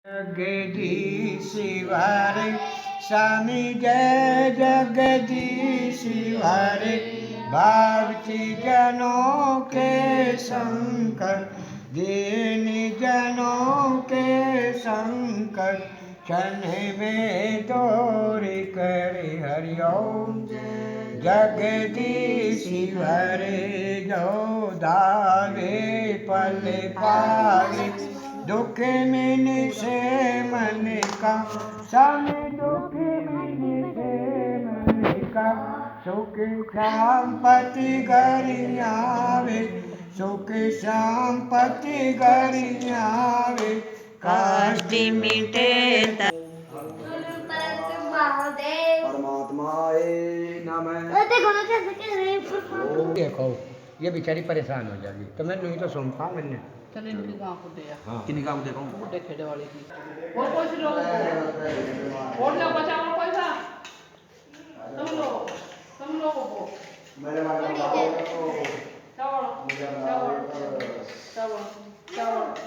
जगदीश हरे स्वामी जय जगदीश हरे भक्ति जनों के संकट दीन जनों के संकट क्षण में दूर करे हरि ओम जगदीश हरे जो दावे पल पावे दुख मिन से मन का स्वामी दुख मिन से मन का सुख शांति घरी आवे सुख शांति घरी आवे कष्ट मिटे परमात्माए नमः। देखो ये बेचारी परेशान हो जाएगी तो मैं नहीं तो सुनता मैंने चल इनकी गांव को दे हाँ किन्हीं काम देखो बुड्ढे खेड़े वाले की और कुछ लोग और लोग बचाओ पैसा तुम लोगों को मेरे वाला